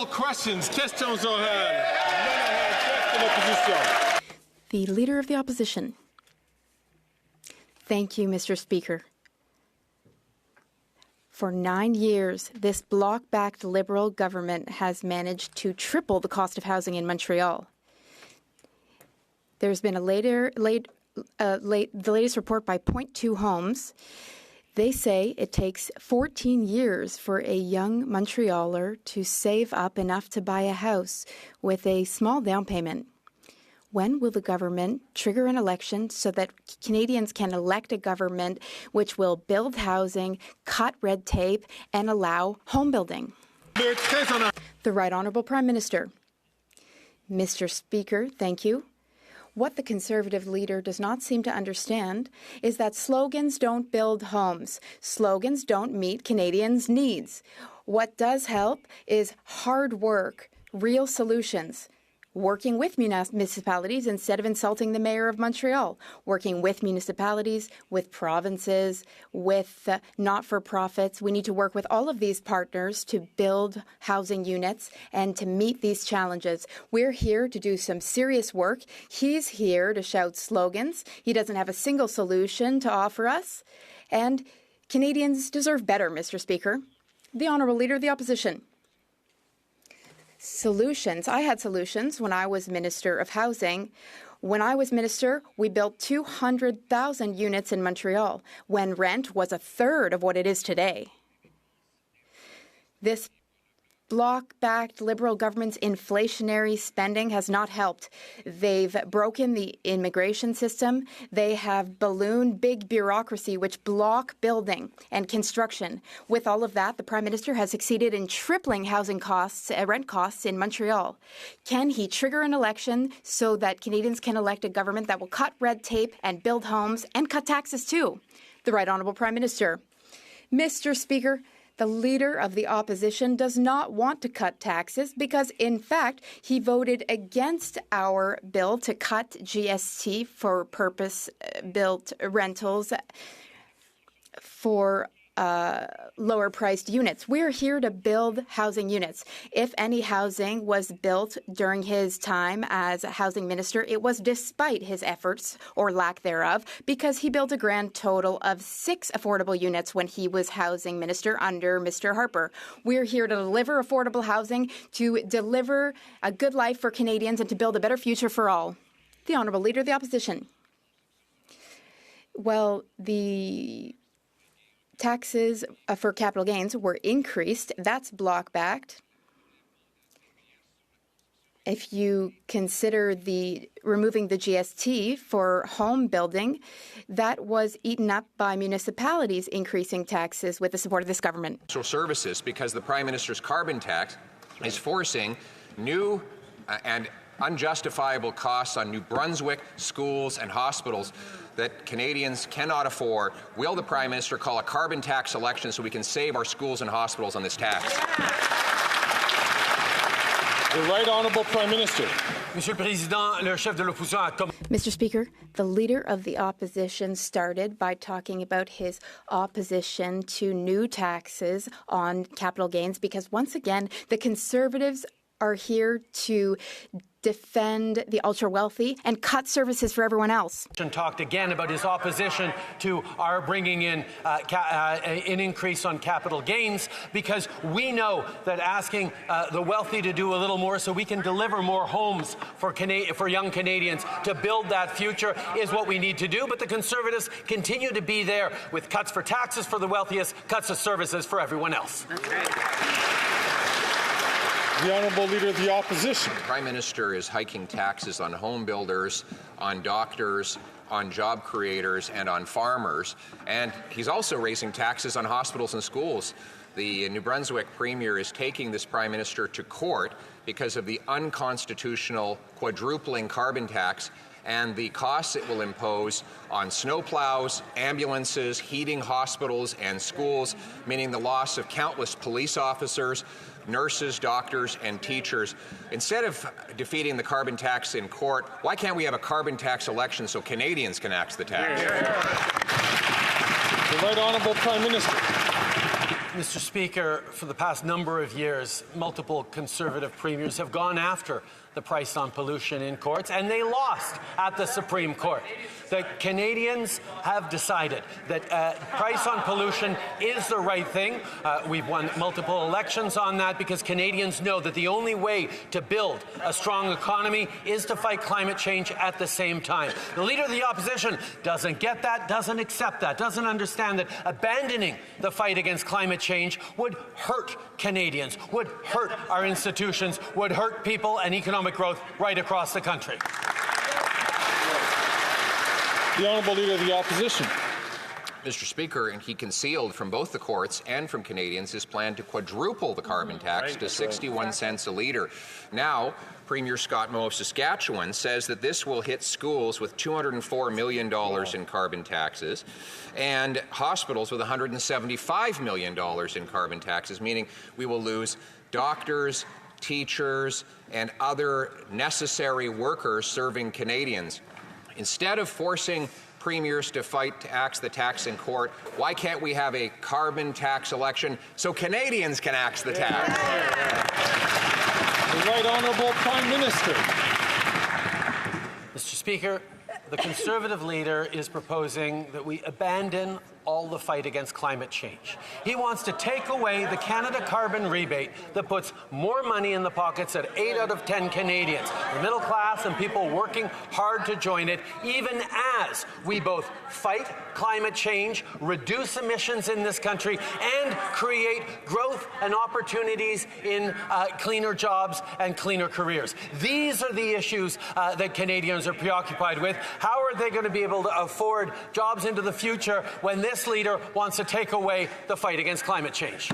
Questions orales. The Leader of the Opposition. Thank you, Mr. Speaker. For 9 years, this Bloc-backed Liberal government has managed to triple the cost of housing in Montreal. There's been the latest report by Point 2 Homes. They say it takes 14 years for a young Montrealer to save up enough to buy a house with a small down payment. When will the government trigger an election so that Canadians can elect a government which will build housing, cut red tape, and allow home building? The Right Honourable Prime Minister. Mr. Speaker, thank you. What the Conservative leader does not seem to understand is that slogans don't build homes. Slogans don't meet Canadians' needs. What does help is hard work, real solutions. Working with municipalities instead of insulting the Mayor of Montreal. Working with municipalities, with provinces, with not-for-profits. We need to work with all of these partners to build housing units and to meet these challenges. We're here to do some serious work. He's here to shout slogans. He doesn't have a single solution to offer us. And Canadians deserve better, Mr. Speaker. The Honourable Leader of the Opposition. Solutions. I had solutions when I was Minister of Housing. When I was Minister, we built 200,000 units in Montreal when rent was a third of what it is today. This Bloc-backed Liberal government's inflationary spending has not helped. They've broken the immigration system. They have ballooned big bureaucracy which block building and construction. With all of that, the Prime Minister has succeeded in tripling housing costs, rent costs in Montreal. Can he trigger an election so that Canadians can elect a government that will cut red tape and build homes and cut taxes too? The Right Honourable Prime Minister. Mr. Speaker, the Leader of the Opposition does not want to cut taxes because, in fact, he voted against our bill to cut GST for purpose-built rentals for lower-priced units. We're here to build housing units. If any housing was built during his time as a housing minister, it was despite his efforts, or lack thereof, because he built a grand total of 6 affordable units when he was housing minister under Mr. Harper. We're here to deliver affordable housing, to deliver a good life for Canadians, and to build a better future for all. The Honourable Leader of the Opposition. Well, the taxes for capital gains were increased. That's bloc-backed. If you consider removing the GST for home building, that was eaten up by municipalities increasing taxes with the support of this government. Services, because the Prime Minister's carbon tax is forcing new and unjustifiable costs on New Brunswick schools and hospitals that Canadians cannot afford. Will the Prime Minister call a carbon tax election so we can save our schools and hospitals on this tax? The Right Honourable Prime Minister. Mr. Speaker, the Leader of the Opposition started by talking about his opposition to new taxes on capital gains because, once again, the Conservatives are here to defend the ultra-wealthy and cut services for everyone else. Talked again about his opposition to our bringing in an increase on capital gains, because we know that asking the wealthy to do a little more so we can deliver more homes for young Canadians to build that future is what we need to do. But the Conservatives continue to be there with cuts for taxes for the wealthiest, cuts of services for everyone else. That's right. The Honourable Leader of the Opposition. The Prime Minister is hiking taxes on home builders, on doctors, on job creators, and on farmers. And he's also raising taxes on hospitals and schools. The New Brunswick Premier is taking this Prime Minister to court because of the unconstitutional quadrupling carbon tax and the costs it will impose on snowplows, ambulances, heating hospitals and schools, meaning the loss of countless police officers, nurses, doctors, and teachers. Instead of defeating the carbon tax in court, why can't we have a carbon tax election so Canadians can axe the tax? The Right Honourable Prime Minister. Mr. Speaker, for the past number of years, multiple Conservative premiers have gone after the price on pollution in courts, and they lost at the Supreme Court. The Canadians have decided that price on pollution is the right thing. We've won multiple elections on that because Canadians know that the only way to build a strong economy is to fight climate change at the same time. The Leader of the Opposition doesn't get that, doesn't accept that, doesn't understand that abandoning the fight against climate change would hurt Canadians, would hurt our institutions, would hurt people and economic growth right across the country. The Honourable Leader of the Opposition. Mr. Speaker, and he concealed from both the courts and from Canadians his plan to quadruple the carbon tax to 61 cents a litre. Now, Premier Scott Moe of Saskatchewan says that this will hit schools with $204 million in carbon taxes and hospitals with $175 million in carbon taxes, meaning we will lose doctors, teachers, and other necessary workers serving Canadians. Instead of forcing premiers to fight to axe the tax in court, why can't we have a carbon tax election so Canadians can axe the tax? The Right Honourable Prime Minister. Mr. Speaker, the Conservative leader is proposing that we abandon all the fight against climate change. He wants to take away the Canada carbon rebate that puts more money in the pockets of 8 out of 10 Canadians, the middle class and people working hard to join it, even as we both fight climate change, reduce emissions in this country, and create growth and opportunities in cleaner jobs and cleaner careers. These are the issues that Canadians are preoccupied with. How are they going to be able to afford jobs into the future when this leader wants to take away the fight against climate change?